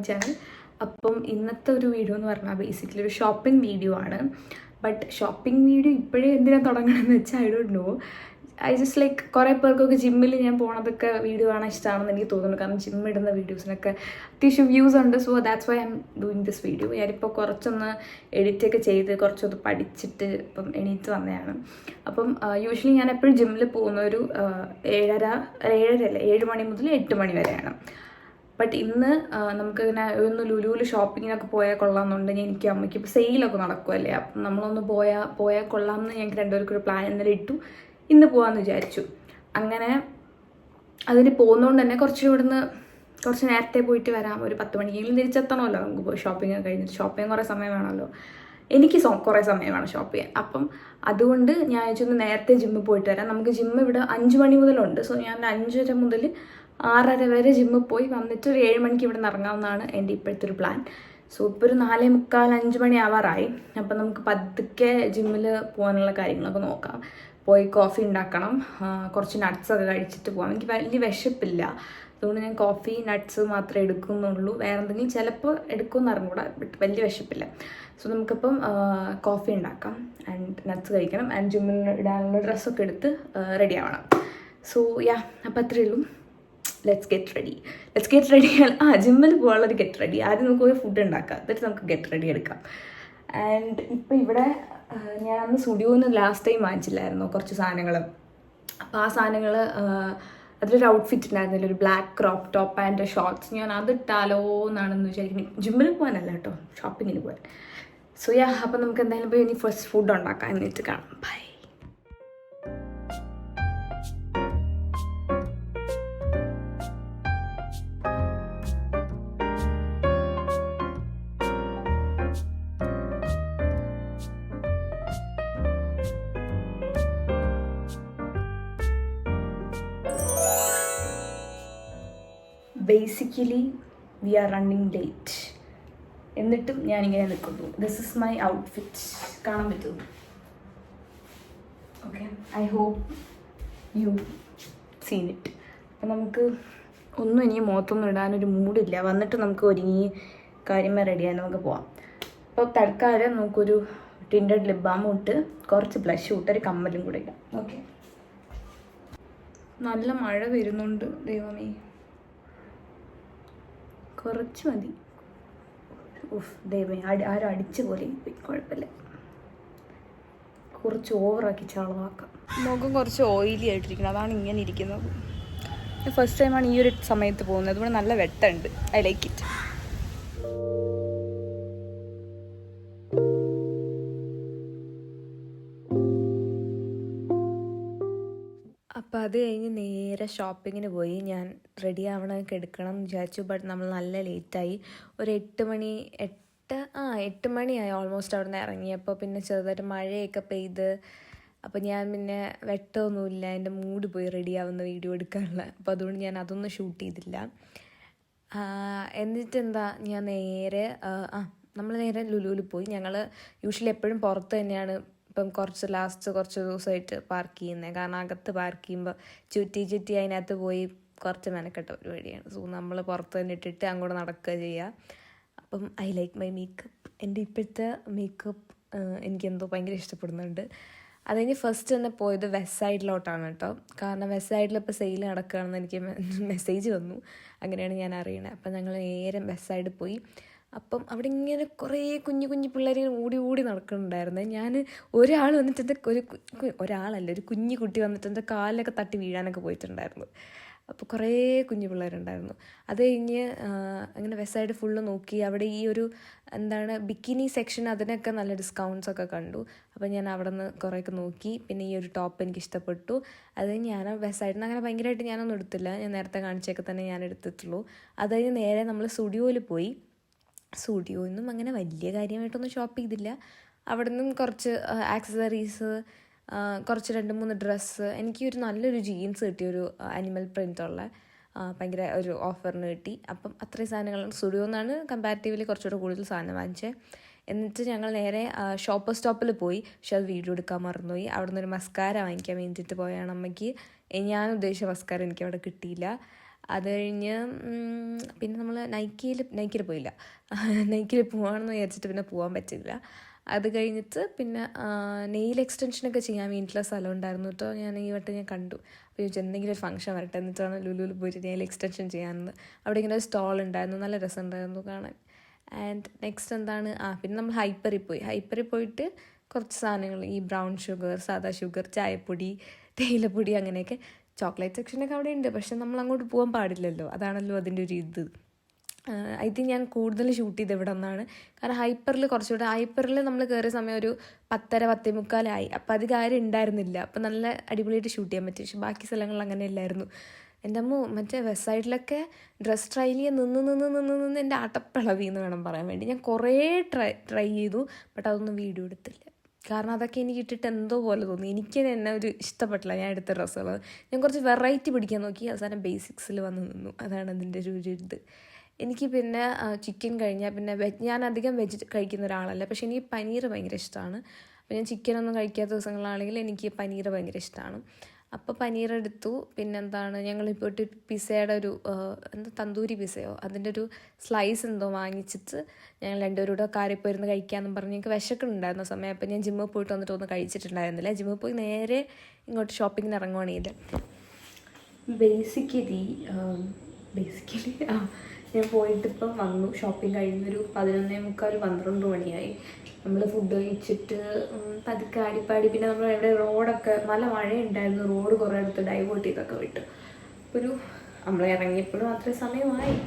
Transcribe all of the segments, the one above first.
Channel. അപ്പം ഇന്നത്തെ ഒരു വീഡിയോ എന്ന് പറഞ്ഞാൽ ബേസിക്കലി ഒരു ഷോപ്പിംഗ് വീഡിയോ ആണ്. ബട്ട് ഷോപ്പിംഗ് വീഡിയോ ഇപ്പോഴേ എന്തിനാണ് തുടങ്ങണമെന്ന് വെച്ചാൽ I don't know. I just like കുറേ പേർക്കൊക്കെ ജിമ്മിൽ ഞാൻ പോണതൊക്കെ വീഡിയോ കാണാൻ ഇഷ്ടമാണെന്ന് എനിക്ക് തോന്നുന്നു. കാരണം ജിം ഇടുന്ന വീഡിയോസിനൊക്കെ അത്യാവശ്യം വ്യൂസ് ഉണ്ട്. So that's why I am doing this video. ഞാനിപ്പോൾ കുറച്ചൊന്ന് എഡിറ്റൊക്കെ ചെയ്ത് കുറച്ചൊന്ന് പഠിച്ചിട്ട് ഇപ്പം എണീറ്റ് വന്നതാണ്. അപ്പം യൂഷ്വലി ഞാൻ എപ്പോഴും ജിമ്മിൽ പോകുന്ന ഒരു 7 മണി മുതൽ 8 മണി വരെയാണ്. ബട്ട് ഇന്ന് നമുക്കിങ്ങനെ ഒന്ന് ലുലുവിൽ ഷോപ്പിങ്ങിനൊക്കെ പോയാൽ കൊള്ളാമെന്നുണ്ടെങ്കിൽ എനിക്ക് അമ്മയ്ക്ക് ഇപ്പോൾ സെയിലൊക്കെ നടക്കുമല്ലേ, അപ്പം നമ്മളൊന്ന് പോയാൽ കൊള്ളാമെന്ന് ഞങ്ങൾക്ക് രണ്ടുപേർക്കൊരു പ്ലാൻ ഇന്നലെ ഇട്ടു. ഇന്ന് പോകാമെന്ന് വിചാരിച്ചു. അങ്ങനെ അതിന് പോകുന്നതുകൊണ്ട് തന്നെ കുറച്ച് നേരത്തെ പോയിട്ട് വരാം. ഒരു 10 മണിക്കെങ്കിലും തിരിച്ചെത്തണമല്ലോ നമുക്ക് പോയി ഷോപ്പിംഗ് കഴിഞ്ഞിട്ട്. ഷോപ്പിംഗ് കുറേ സമയം വേണമല്ലോ. എനിക്ക് കുറേ സമയം വേണം ഷോപ്പ് ചെയ്യാൻ. അപ്പം അതുകൊണ്ട് ഞാൻ ഒന്ന് നേരത്തെ ജിമ്മിൽ പോയിട്ട് വരാം. നമുക്ക് ജിമ്മ് ഇവിടെ 5 മണി മുതലുണ്ട്. സോ ഞാൻ 5:30 മുതൽ 6:30 വരെ ജിമ്മിൽ പോയി വന്നിട്ട് ഒരു 7 മണിക്ക് ഇവിടെ നിന്ന് ഇറങ്ങാവുന്നതാണ് എൻ്റെ ഇപ്പോഴത്തെ ഒരു പ്ലാൻ. സോ ഇപ്പോൾ ഒരു 4:45-5 മണി ആവാറായി. അപ്പം നമുക്ക് പതുക്കെ ജിമ്മിൽ പോകാനുള്ള കാര്യങ്ങളൊക്കെ നോക്കാം. പോയി കോഫി ഉണ്ടാക്കണം, കുറച്ച് നട്ട്സൊക്കെ കഴിച്ചിട്ട് പോകാം. എനിക്ക് വലിയ വിശപ്പില്ല, അതുകൊണ്ട് ഞാൻ കോഫി നട്ട്സ് മാത്രമേ എടുക്കുന്നുള്ളൂ. വേറെ എന്തെങ്കിലും ചിലപ്പോൾ എടുക്കുമെന്ന് അറിഞ്ഞൂടാ, ബട്ട് വലിയ വിശപ്പില്ല. സോ നമുക്കിപ്പം കോഫി ഉണ്ടാക്കാം ആൻഡ് നട്ട്സ് കഴിക്കണം ആൻഡ് ജിമ്മിൽ ഇടാനുള്ള ഡ്രസ്സൊക്കെ എടുത്ത് റെഡി ആവണം. സോ അപ്പോൾ അത്രയേ ഉള്ളൂ. Let's get ready. ജിമ്മിൽ പോകാനുള്ളൊരു ഗെറ്റ് റെഡി. ആദ്യം നമുക്ക് പോയി ഫുഡ് ഉണ്ടാക്കാം, എന്നിട്ട് നമുക്ക് ഗെറ്റ് റെഡി എടുക്കാം. ആൻഡ് ഇപ്പോൾ ഇവിടെ ഞാൻ അന്ന് സ്റ്റുഡിയോയിൽ നിന്ന് ലാസ്റ്റ് ടൈം വാങ്ങിച്ചില്ലായിരുന്നു കുറച്ച് സാധനങ്ങൾ. അപ്പോൾ ആ സാധനങ്ങൾ അതിലൊരു ഔട്ട്ഫിറ്റ് ഉണ്ടായിരുന്നില്ല, ഒരു black crop top and shorts. ഞാൻ അതിട്ടാലോ എന്നാണെന്ന് വിചാരിക്കുന്നത്. ജിമ്മിൽ പോകാനല്ല കേട്ടോ, ഷോപ്പിങ്ങിന് പോകാൻ. സോ അപ്പോൾ നമുക്ക് എന്തായാലും പോയി ഇനി ഫസ്റ്റ് ഫുഡ് ഉണ്ടാക്കാം, എന്നിട്ട് കാണാം. Bye. Basically we are running late. എന്നിട്ടും ഞാനിങ്ങനെ നിൽക്കുന്നു. This is my outfit. കാണാൻ പറ്റുമോ? Okay, I hope you seen it. അപ്പം നമുക്ക് ഒന്നും ഇനി മുഖത്തൊന്നും ഇടാനൊരു മൂഡില്ല. വന്നിട്ട് നമുക്ക് ഒരുങ്ങി കാര്യമായി റെഡിയായി നമുക്ക് പോവാം. അപ്പോൾ തൽക്കാലം നമുക്കൊരു ടിൻറ്റഡ് ലിപ് ബാമും ഇട്ട് കുറച്ച് ബ്ലഷ് ഇട്ട് ഒരു കമ്മലും കൂടെ ഇടാം. ഓക്കെ. നല്ല മഴ വരുന്നുണ്ട്, ദൈവമേ. കുറച്ച് മതി. ദൈവമേ, ആരും അടിച്ച പോലെ കുഴപ്പമില്ല. കുറച്ച് ഓവറാക്കി ചളവാക്കാം. മുഖം കുറച്ച് ഓയിലി ആയിട്ടിരിക്കണം, അതാണ് ഇങ്ങനെ ഇരിക്കുന്നത്. ഫസ്റ്റ് ടൈമാണ് ഈ ഒരു സമയത്ത് പോകുന്നത്. അതുകൊണ്ട് നല്ല വെട്ടമുണ്ട്. I like it. അപ്പോൾ അത് കഴിഞ്ഞ് നേരെ ഷോപ്പിങ്ങിന് പോയി. ഞാൻ റെഡി ആവണമൊക്കെ എടുക്കണം എന്ന് വിചാരിച്ചു. ബട്ട് നമ്മൾ നല്ല ലേറ്റായി. ഒരു 8 മണിയായി ഓൾമോസ്റ്റ് അവിടെ നിന്ന് ഇറങ്ങിയപ്പോൾ. പിന്നെ ചെറുതായിട്ട് മഴയൊക്കെ പെയ്ത്. അപ്പോൾ ഞാൻ പിന്നെ വെട്ടമൊന്നുമില്ല, എൻ്റെ മൂഡ് പോയി റെഡി ആവുന്ന വീഡിയോ എടുക്കാനുള്ള. അപ്പോൾ അതുകൊണ്ട് ഞാൻ അതൊന്നും ഷൂട്ട് ചെയ്തില്ല. എന്നിട്ടെന്താ, ഞാൻ നമ്മൾ നേരെ ലുലുവിൽ പോയി. ഞങ്ങൾ യൂഷ്വലി എപ്പോഴും പുറത്ത് തന്നെയാണ് ഇപ്പം കുറച്ച് ദിവസമായിട്ട് പാർക്ക് ചെയ്യുന്നത്. കാരണം അകത്ത് പാർക്ക് ചെയ്യുമ്പോൾ ചുറ്റി അതിനകത്ത് പോയി കുറച്ച് മെനക്കെട്ട പരിപാടിയാണ്. സോ നമ്മൾ പുറത്ത് തന്നെ ഇട്ടിട്ട് അങ്ങോട്ട് നടക്കുക ചെയ്യുക. അപ്പം ഐ ലൈക്ക് മൈ മേക്കപ്പ്. എൻ്റെ ഇപ്പോഴത്തെ മേക്കപ്പ് എനിക്കെന്തോ ഭയങ്കര ഇഷ്ടപ്പെടുന്നുണ്ട്. അത് കഴിഞ്ഞ് ഫസ്റ്റ് തന്നെ പോയത് വെസ്റ്റ് സൈഡിലോട്ടാണ് കേട്ടോ. കാരണം വെസ്റ്റ് സൈഡിൽ ഇപ്പോൾ സെയിൽ നടക്കുകയാണെന്ന് എനിക്ക് മെസ്സേജ് വന്നു. അങ്ങനെയാണ് ഞാൻ അറിയണത്. അപ്പം ഞങ്ങൾ നേരെ വെസ്റ്റ് സൈഡിൽ പോയി. അപ്പം അവിടെ ഇങ്ങനെ കുറേ കുഞ്ഞു പിള്ളേർ ഓടി നടക്കുന്നുണ്ടായിരുന്നു. ഞാൻ ഒരാൾ വന്നിട്ട് എൻ്റെ ഒരു കുഞ്ഞു കുട്ടി വന്നിട്ട് എൻ്റെ കാലിലൊക്കെ തട്ടി വീഴാനൊക്കെ പോയിട്ടുണ്ടായിരുന്നു. അപ്പോൾ കുറേ കുഞ്ഞു പിള്ളേരുണ്ടായിരുന്നു. അത് കഴിഞ്ഞ് അങ്ങനെ വെസ്റ്റ് സൈഡ് ഫുള്ള് നോക്കി. അവിടെ ഈ ഒരു ബിക്കിനി സെക്ഷൻ, അതിനൊക്കെ നല്ല ഡിസ്കൗണ്ട്സൊക്കെ കണ്ടു. അപ്പോൾ ഞാൻ അവിടെ നിന്ന് കുറേയൊക്കെ നോക്കി. പിന്നെ ഈ ഒരു ടോപ്പ് എനിക്ക് ഇഷ്ടപ്പെട്ടു. അത് കഴിഞ്ഞ് ഞാൻ വെസ്റ്റ് സൈഡിൽ നിന്ന് അങ്ങനെ ഭയങ്കരമായിട്ട് ഞാനൊന്നും എടുത്തില്ല. ഞാൻ നേരത്തെ കാണിച്ചൊക്കെ തന്നെ ഞാൻ എടുത്തിട്ടുള്ളൂ. അത് കഴിഞ്ഞ് നേരെ നമ്മൾ സ്റ്റുഡിയോയിൽ പോയി. സ്റ്റുഡിയോയിൽ നിന്നും അങ്ങനെ വലിയ കാര്യമായിട്ടൊന്നും ഷോപ്പ് ചെയ്തില്ല. അവിടെ നിന്നും കുറച്ച് ആക്സസറീസ്, കുറച്ച് 2-3 ഡ്രസ്സ്. എനിക്ക് ഒരു നല്ലൊരു ജീൻസ് കിട്ടി, ഒരു അനിമൽ പ്രിൻ്റുള്ള, ഭയങ്കര ഒരു ഓഫറിന് കിട്ടി. അപ്പം അത്രയും സാധനങ്ങൾ സ്റ്റുഡിയോയിൽ നിന്നാണ് കമ്പാരിറ്റീവ്ലി കുറച്ചുകൂടെ കൂടുതൽ സാധനം വാങ്ങിച്ചത്. എന്നിട്ട് ഞങ്ങൾ നേരെ ഷോപ്പർ സ്റ്റോപ്പിൽ പോയി. പക്ഷെ അത് വീഡിയോ എടുക്കാൻ മറന്നുപോയി. അവിടെ നിന്നൊരു മസ്കാര വാങ്ങിക്കാൻ വേണ്ടിയിട്ട് പോയാണ് അമ്മയ്ക്ക്. ഞാൻ ഉദ്ദേശിച്ച മസ്കാര എനിക്ക് അവിടെ കിട്ടിയില്ല. അത് കഴിഞ്ഞ് പിന്നെ നമ്മൾ നൈക്കിയിൽ പോയില്ല. നൈക്കിയിൽ പോകാമെന്ന് വിചാരിച്ചിട്ട് പിന്നെ പോകാൻ പറ്റില്ല. അത് കഴിഞ്ഞിട്ട് പിന്നെ നെയിൽ എക്സ്റ്റൻഷനൊക്കെ ചെയ്യാൻ വേണ്ടിയിട്ടുള്ള സ്ഥലം ഉണ്ടായിരുന്നു കേട്ടോ. ഞാൻ ഈ വട്ടം ഞാൻ കണ്ടു. അപ്പോൾ ചോദിച്ചു എന്തെങ്കിലും ഒരു ഫംഗ്ഷൻ വരട്ടെ, എന്നിട്ടാണ് ലുലുവിൽ പോയിട്ട് നെയിൽ എക്സ്റ്റൻഷൻ ചെയ്യാമെന്ന്. അവിടെ ഇങ്ങനെ ഒരു സ്റ്റോൾ ഉണ്ടായിരുന്നു, നല്ല രസമുണ്ടായിരുന്നു കാണാൻ. ആൻഡ് നെക്സ്റ്റ് എന്താണ്, പിന്നെ നമ്മൾ ഹൈപ്പറിൽ പോയിട്ട് കുറച്ച് സാധനങ്ങൾ, ഈ ബ്രൗൺ ഷുഗർ, സാദാ ഷുഗർ, ചായപ്പൊടി, തേയിലപ്പൊടി, അങ്ങനെയൊക്കെ. ചോക്ലേറ്റ് സെക്ഷനൊക്കെ അവിടെ ഉണ്ട്, പക്ഷെ നമ്മൾ അങ്ങോട്ട് പോകാൻ പാടില്ലല്ലോ, അതാണല്ലോ അതിൻ്റെ ഒരു ഇത്. ഐ തിങ്ക് ഞാൻ കൂടുതൽ ഷൂട്ട് ചെയ്ത് ഇവിടെ ഒന്നാണ്. കാരണം ഹൈപ്പറിൽ നമ്മൾ കയറിയ സമയം ഒരു 10:30-10:45 അപ്പോൾ അധികം ആരും ഉണ്ടായിരുന്നില്ല. അപ്പോൾ നല്ല അടിപൊളിയായിട്ട് ഷൂട്ട് ചെയ്യാൻ പറ്റും. പക്ഷെ ബാക്കി സ്ഥലങ്ങളിൽ അങ്ങനെ ഇല്ലായിരുന്നു. എൻ്റെ അമ്മ മറ്റേ വെസ്റ്റ് സൈഡിലൊക്കെ ഡ്രസ് ട്രയൽ ചെയ്യാൻ നിന്ന് എൻ്റെ ആട്ടപ്പിളവിന്ന് വേണം പറയാൻ വേണ്ടി. ഞാൻ കുറേ ട്രൈ ചെയ്തു, ബട്ട് അതൊന്നും വീഡിയോ എടുത്തില്ല. കാരണം അതൊക്കെ എനിക്ക് ഇട്ടിട്ട് എന്തോ പോലെ തോന്നി. എനിക്ക് തന്നെ ഒരു ഇഷ്ടപ്പെട്ടില്ല ഞാൻ എടുത്ത ഡ്രസ്സുകൾ. ഞാൻ കുറച്ച് വെറൈറ്റി പിടിക്കാൻ നോക്കി, അവസാനം ബേസിക്സിൽ വന്ന് നിന്നു. അതാണ് അതിൻ്റെ ഒരു ഇത്. എനിക്ക് പിന്നെ ചിക്കൻ കഴിഞ്ഞാൽ പിന്നെ ഞാൻ അധികം വെജ് കഴിക്കുന്ന ഒരാളല്ല, പക്ഷേ എനിക്ക് പനീർ ഭയങ്കര ഇഷ്ടമാണ്. അപ്പോൾ ഞാൻ ചിക്കനൊന്നും കഴിക്കാത്ത ദിവസങ്ങളാണെങ്കിൽ എനിക്ക് പനീർ ഭയങ്കര ഇഷ്ടമാണ്. അപ്പോൾ പനീർ എടുത്തു. പിന്നെന്താണ്, ഞങ്ങളിപ്പോൾ ഒരു പിസയുടെ ഒരു തന്തൂരി പിസയോ അതിൻ്റെ ഒരു സ്ലൈസ് എന്തോ വാങ്ങിച്ചിട്ട് ഞങ്ങൾ രണ്ടുപേരും കൂടെ കാറിൽ പോയിരുന്ന് കഴിക്കാമെന്നും പറഞ്ഞ് ഞങ്ങൾക്ക് വിശക്കുന്നുണ്ടായിരുന്ന സമയം. അപ്പോൾ ഞാൻ ജിമ്മിൽ പോയിട്ട് വന്നിട്ട് ഒന്നും കഴിച്ചിട്ടുണ്ടായിരുന്നില്ല. ജിമ്മിൽ പോയി നേരെ ഇങ്ങോട്ട് ഷോപ്പിങ്ങിന് ഇറങ്ങുവാണെങ്കിൽ ബേസിക്കലി ഞാൻ പോയിട്ടിപ്പം വന്നു. ഷോപ്പിംഗ് കഴിഞ്ഞൊരു 11:45-12 മണിയായി. നമ്മൾ ഫുഡ് കഴിച്ചിട്ട് പതുക്കെ ആടിപ്പാടി, പിന്നെ നമ്മൾ ഇവിടെ റോഡൊക്കെ നല്ല മഴയുണ്ടായിരുന്നു. റോഡ് കുറേ അടുത്ത് ഡൈവേർട്ട് ചെയ്തൊക്കെ വിട്ടു. ഒരു നമ്മൾ ഇറങ്ങിയപ്പോഴും അത്രയും സമയമായി.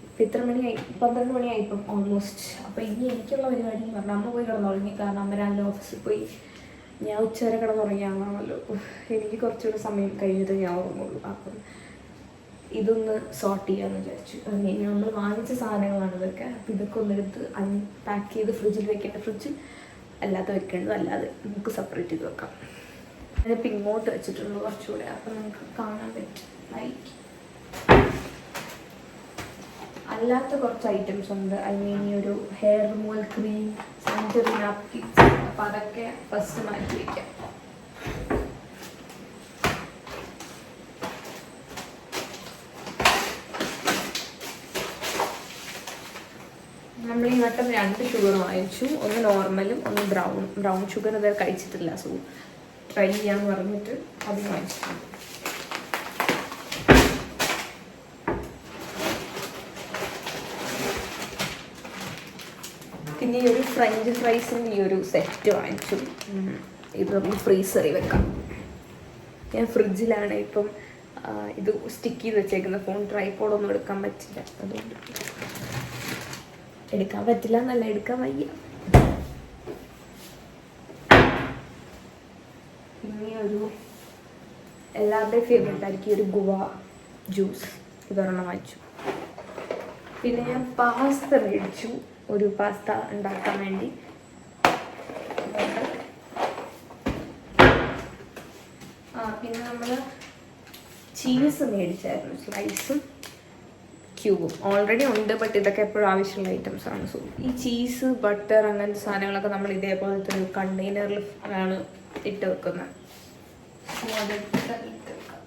ഇപ്പം ഇത്ര മണിയായി, 12 മണിയായി ഇപ്പം ഓൾമോസ്റ്റ്. അപ്പോൾ ഇനി എനിക്കുള്ള പരിപാടി എന്ന് പറഞ്ഞാൽ അമ്മ പോയി കിടന്നുറങ്ങി. കാരണം അമ്മ രാവിലെ ഓഫീസിൽ പോയി. ഞാൻ ഉച്ചവരെ കിടന്നുറങ്ങിയാണല്ലോ. എനിക്ക് കുറച്ചുകൂടി സമയം കഴിഞ്ഞിട്ട് ഞാൻ ഉറങ്ങുള്ളൂ. അപ്പം ഇതൊന്ന് സോർട്ട് ചെയ്യാമെന്ന് വിചാരിച്ചു. അങ്ങനെ നമ്മൾ വാങ്ങിച്ച സാധനങ്ങളാണ് ഇതൊക്കെ. അപ്പോൾ ഇതൊക്കെ ഒന്നെടുത്ത് അൺപാക്ക് ചെയ്ത് ഫ്രിഡ്ജിൽ വെക്കേണ്ട, ഫ്രിഡ്ജിൽ അല്ലാതെ വെക്കേണ്ടത് അല്ലാതെ നമുക്ക് സെപ്പറേറ്റ് ചെയ്ത് വെക്കാം. അതിപ്പോൾ ഇങ്ങോട്ട് വെച്ചിട്ടുള്ളൂ കുറച്ചുകൂടെ, അപ്പം നമുക്ക് കാണാൻ പറ്റും. ലൈക്ക് അല്ലാത്ത കുറച്ച് ഐറ്റംസ് ഉണ്ട്. ഐ മീൻ ഈ ഒരു hair removal cream, sanitary napkins. അപ്പോൾ അതൊക്കെ ഫസ്റ്റ് മാറ്റി വയ്ക്കാം. നമ്മൾ ഈ വട്ടം 2 ഷുഗർ വാങ്ങിച്ചു. ഒന്ന് നോർമലും ഒന്ന് ബ്രൗൺ ഷുഗർ ഇതുവരെ കഴിച്ചിട്ടില്ല. സോ ട്രൈ ചെയ്യാമെന്ന് പറഞ്ഞിട്ട് അത് വാങ്ങിച്ചിട്ടുണ്ട്. പിന്നെ ഈ ഒരു ഫ്രഞ്ച് ഫ്രൈസിൻ്റെ ഈ ഒരു സെറ്റ് വാങ്ങിച്ചു. ഇത് നമുക്ക് ഫ്രീസറിൽ വെക്കാം. ഞാൻ ഫ്രിഡ്ജിലാണ് ഇപ്പം ഇത് സ്റ്റിക്ക് ചെയ്ത് വെച്ചേക്കുന്ന. ഫോൺ ട്രൈപോഡൊന്നും എടുക്കാൻ പറ്റില്ല, അതുകൊണ്ട് എടുക്കാൻ പറ്റില്ല എന്നല്ല, എടുക്കാൻ വയ്യ. പിന്നെ ഒരു എല്ലാവരുടെയും ഫേവറേറ്റ് ആയിരിക്കും ഒരു ഗുവ ജ്യൂസ്, ഇതൊരെണ്ണം വാങ്ങിച്ചു. പിന്നെ ഞാൻ പാസ്ത മേടിച്ചു, ഒരു പാസ്ത ഉണ്ടാക്കാൻ വേണ്ടി. പിന്നെ നമ്മൾ ചീസ് മേടിച്ചായിരുന്നു, സ്ലൈസും ക്യൂബും ഓൾറെഡി ഉണ്ട്. ബട്ട് ഇതൊക്കെ എപ്പോഴും ആവശ്യമുള്ള ഐറ്റംസ് ആണ്. സോ ഈ ചീസ്, ബട്ടർ, അങ്ങനത്തെ സാധനങ്ങളൊക്കെ നമ്മൾ ഇതേപോലത്തെ ഒരു കണ്ടെയ്നറിൽ ആണ് ഇട്ട് വെക്കുന്നത്. സോ അതെടുത്ത് ഇട്ട് വെക്കാം.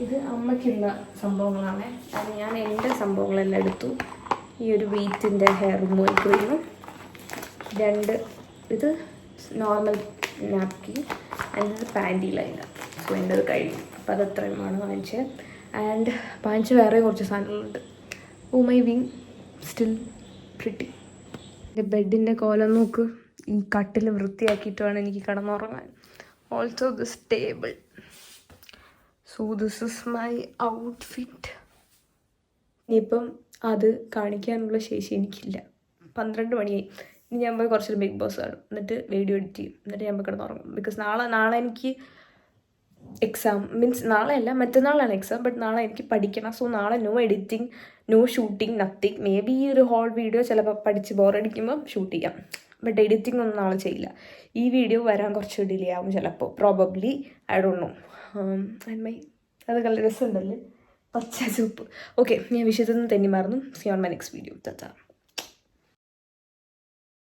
ഇത് അമ്മയ്ക്കുള്ള സംഭവങ്ങളാണ്. അത് ഞാൻ എൻ്റെ സംഭവങ്ങളെല്ലാം എടുത്തു. ഈ ഒരു വീറ്റിൻ്റെ ഹെയർ റിമൂവൽ ക്രീമും, 2 ഇത് നോർമൽ നാപ്കിൻ, അതിൻ്റെ പാൻറ്റി ലൈനർ. സോ എൻ്റെ അത് കഴിഞ്ഞു. അപ്പോൾ അത് അത്രയുമാണ് വാങ്ങിച്ചത്. ആൻഡ് വാങ്ങിച്ച് വേറെ കുറച്ച് സാധനങ്ങളുണ്ട്. Oh my wing still pretty. എൻ്റെ ബെഡിൻ്റെ കോലം നോക്ക്. ഈ കട്ടിൽ വൃത്തിയാക്കിയിട്ട് വേണം എനിക്ക് കിടന്നുറങ്ങാൻ. Also this table. So this is my outfit. ഇനിയിപ്പം അത് കാണിക്കാനുള്ള ശേഷി എനിക്കില്ല. 12 മണിയായി. ഇനി ഞാൻ പോയി കുറച്ചൊരു ബിഗ് ബോസ് കാണും, എന്നിട്ട് വീഡിയോ എഡിറ്റ് ചെയ്യും, എന്നിട്ട് ഞാൻ പോയി കിടന്നുറങ്ങും. ബിക്കോസ് നാളെ എനിക്ക് എക്സാം, മീൻസ് നാളെ അല്ല മറ്റന്നാളാണ് എക്സാം. ബട്ട് നാളെ എനിക്ക് പഠിക്കണം. സോ നാളെ no editing, no shooting, nothing. Maybe ഈ ഒരു ഹോൾ വീഡിയോ ചിലപ്പോൾ പഠിച്ച് ബോറടിക്കുമ്പോൾ ഷൂട്ട് ചെയ്യാം. ബട്ട് എഡിറ്റിംഗ് ഒന്നും നാളെ ചെയ്യില്ല. ഈ വീഡിയോ വരാൻ കുറച്ച് ഡിലേ ആവും ചിലപ്പോൾ, പ്രോബബ്ലി. I don't know. അത് നല്ല രസമുണ്ടല്ലേ, പച്ച ചുപ്പ്. ഓക്കെ, ഞാൻ വിഷയത്തിൽ നിന്ന് തെന്നി മാറുന്നു. See on my next video. Tata.